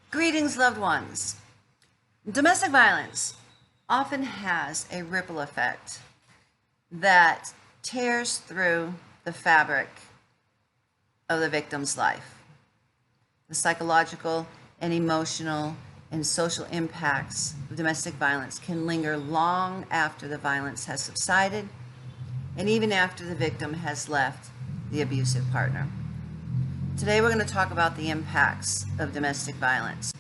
Greetings, loved ones. Domestic violence often has a ripple effect that tears through the fabric of the victim's life. The psychological and emotional and social impacts of domestic violence can linger long after the violence has subsided and even after the victim has left the abusive partner. Today we're going to talk about the impacts of domestic violence.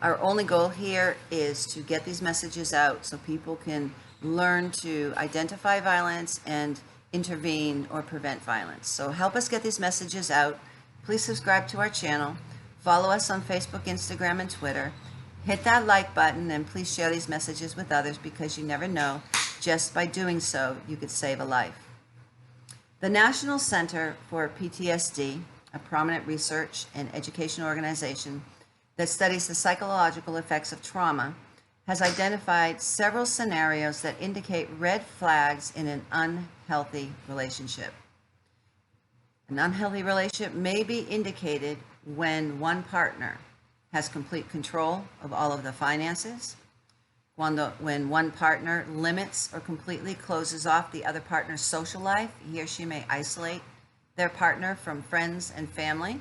Our only goal here is to get these messages out so people can learn to identify violence and intervene or prevent violence. So help us get these messages out. Please subscribe to our channel. Follow us on Facebook, Instagram, and Twitter. Hit that like button and please share these messages with others because you never know, just by doing so, you could save a life. The National Center for PTSD, a prominent research and education organization that studies the psychological effects of trauma, has identified several scenarios that indicate red flags in an unhealthy relationship. An unhealthy relationship may be indicated when one partner has complete control of all of the finances, when one partner limits or completely closes off the other partner's social life. He or she may isolate their partner from friends and family.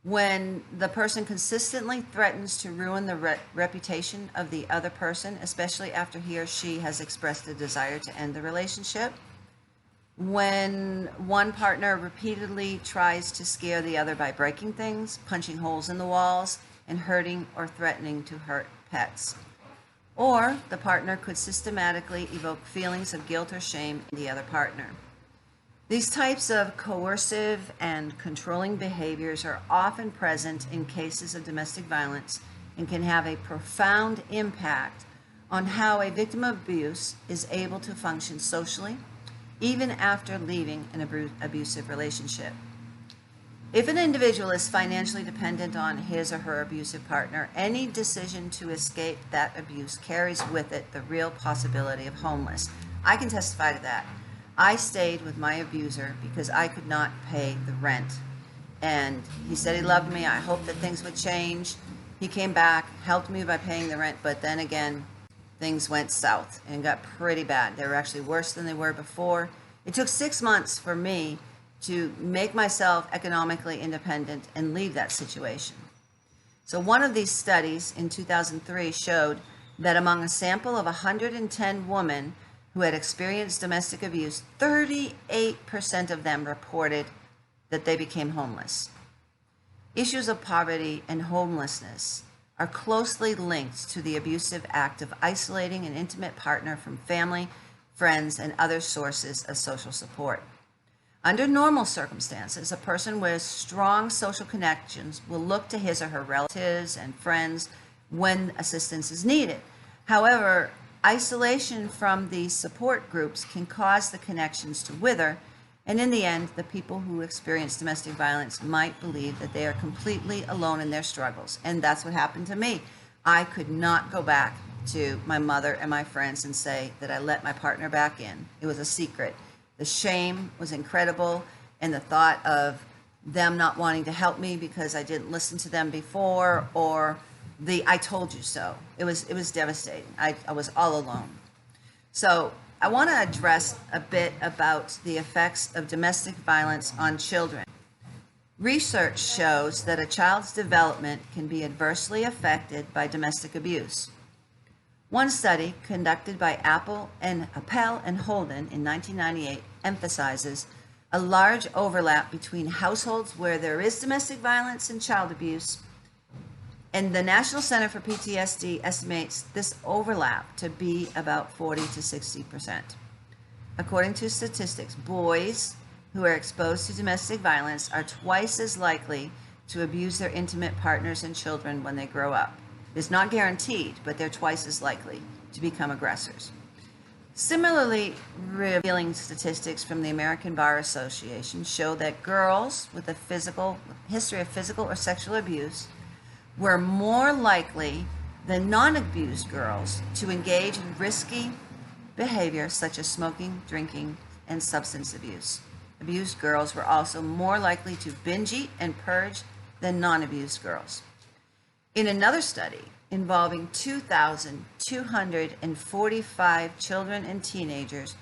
When the person consistently threatens to ruin the reputation of the other person, especially after he or she has expressed a desire to end the relationship. When one partner repeatedly tries to scare the other by breaking things, punching holes in the walls, and hurting or threatening to hurt pets. Or the partner could systematically evoke feelings of guilt or shame in the other partner. These types of coercive and controlling behaviors are often present in cases of domestic violence and can have a profound impact on how a victim of abuse is able to function socially, even after leaving an abusive relationship. If an individual is financially dependent on his or her abusive partner, any decision to escape that abuse carries with it the real possibility of homelessness. I can testify to that. I stayed with my abuser because I could not pay the rent. And he said he loved me. I hoped that things would change. He came back, helped me by paying the rent, but then again, things went south and got pretty bad. They were actually worse than they were before. It took 6 months for me to make myself economically independent and leave that situation. So one of these studies in 2003 showed that among a sample of 110 women who had experienced domestic abuse, 38% of them reported that they became homeless. Issues of poverty and homelessness are closely linked to the abusive act of isolating an intimate partner from family, friends, and other sources of social support. Under normal circumstances, a person with strong social connections will look to his or her relatives and friends when assistance is needed. However, isolation from these support groups can cause the connections to wither, and in the end, the people who experience domestic violence might believe that they are completely alone in their struggles. And that's what happened to me. I could not go back to my mother and my friends and say that I let my partner back in. It was a secret. The shame was incredible, and the thought of them not wanting to help me because I didn't listen to them before, or the "I told you so." It was devastating. I was all alone. So I want to address a bit about the effects of domestic violence on children. Research shows that a child's development can be adversely affected by domestic abuse. One study conducted by Appel and Holden in 1998 emphasizes a large overlap between households where there is domestic violence and child abuse. And the National Center for PTSD estimates this overlap to be about 40 to 60%. According to statistics, boys who are exposed to domestic violence are twice as likely to abuse their intimate partners and children when they grow up. It's not guaranteed, but they're twice as likely to become aggressors. Similarly, revealing statistics from the American Bar Association show that girls with a history of physical or sexual abuse were more likely than non-abused girls to engage in risky behavior such as smoking, drinking, and substance abuse. Abused girls were also more likely to binge eat and purge than non-abused girls. In another study involving 2,245 children and teenagers,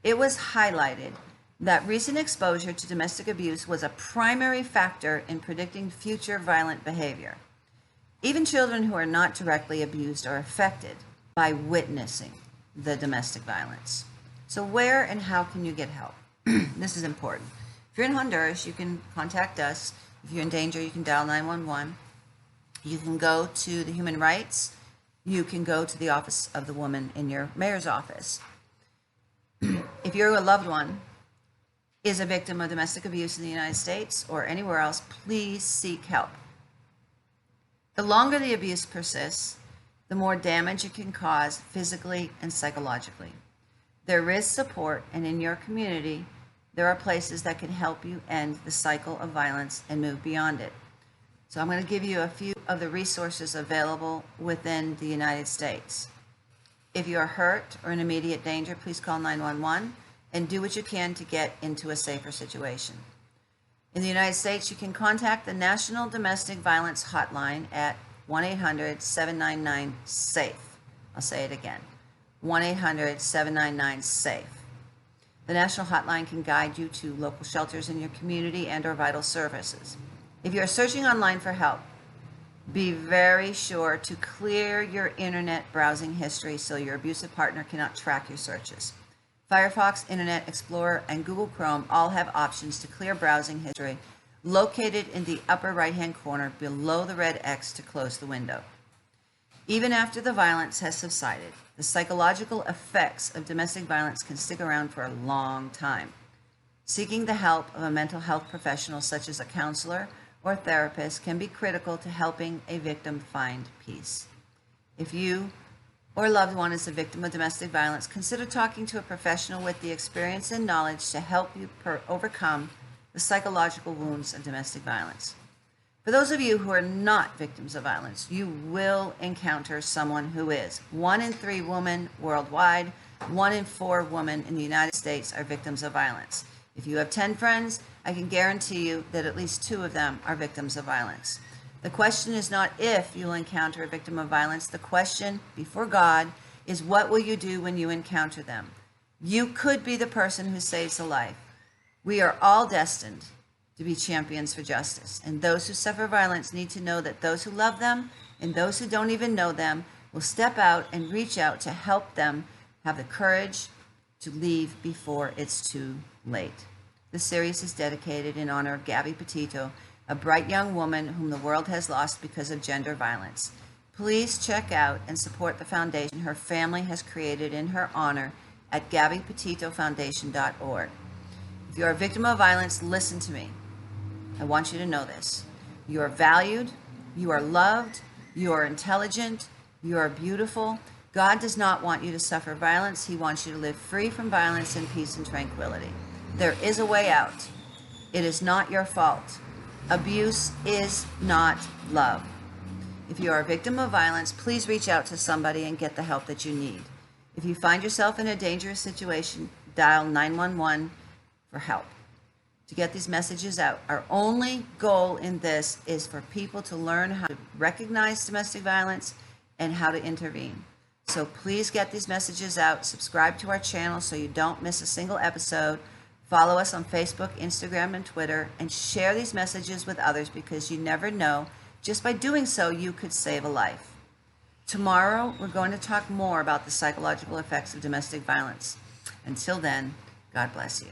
it was highlighted that recent exposure to domestic abuse was a primary factor in predicting future violent behavior. Even children who are not directly abused are affected by witnessing the domestic violence. So where and how can you get help? This is important. If you're in Honduras, you can contact us. If you're in danger, you can dial 911. You can go to the Human Rights. You can go to the Office of the Woman in your mayor's office. If you're a loved one is a victim of domestic abuse in the United States or anywhere else, please seek help. The longer the abuse persists, the more damage it can cause physically and psychologically. There is support, and in your community, there are places that can help you end the cycle of violence and move beyond it. So I'm going to give you a few of the resources available within the United States. If you are hurt or in immediate danger, please call 911 and do what you can to get into a safer situation. In the United States, you can contact the National Domestic Violence Hotline at 1-800-799-SAFE. I'll say it again, 1-800-799-SAFE. The national hotline can guide you to local shelters in your community and/or vital services. If you are searching online for help, be very sure to clear your internet browsing history so your abusive partner cannot track your searches. Firefox, Internet Explorer, and Google Chrome all have options to clear browsing history located in the upper right-hand corner below the red X to close the window. Even after the violence has subsided, the psychological effects of domestic violence can stick around for a long time. Seeking the help of a mental health professional such as a counselor or therapist can be critical to helping a victim find peace. If you or a loved one is a victim of domestic violence, consider talking to a professional with the experience and knowledge to help you overcome the psychological wounds of domestic violence. For those of you who are not victims of violence, you will encounter someone who is. 1 in 3 women worldwide, 1 in 4 women in the United States are victims of violence. If you have 10 friends, I can guarantee you that at least 2 of them are victims of violence. The question is not if you'll encounter a victim of violence. The question before God is, what will you do when you encounter them? You could be the person who saves a life. We are all destined to be champions for justice, and those who suffer violence need to know that those who love them and those who don't even know them will step out and reach out to help them have the courage to leave before it's too late. This series is dedicated in honor of Gabby Petito, a bright young woman whom the world has lost because of gender violence. Please check out and support the foundation her family has created in her honor at GabbyPetitoFoundation.org. If you are a victim of violence, listen to me. I want you to know this. You are valued, you are loved, you are intelligent, you are beautiful. God does not want you to suffer violence. He wants you to live free from violence in peace and tranquility. There is a way out. It is not your fault. Abuse is not love. If you are a victim of violence, please reach out to somebody and get the help that you need. If you find yourself in a dangerous situation, dial 911 for help. To get these messages out, our only goal in this is for people to learn how to recognize domestic violence and how to intervene. So please get these messages out. Subscribe to our channel so you don't miss a single episode. Follow us on Facebook, Instagram, and Twitter, and share these messages with others, because you never know. Just by doing so, you could save a life. Tomorrow, we're going to talk more about the psychological effects of domestic violence. Until then, God bless you.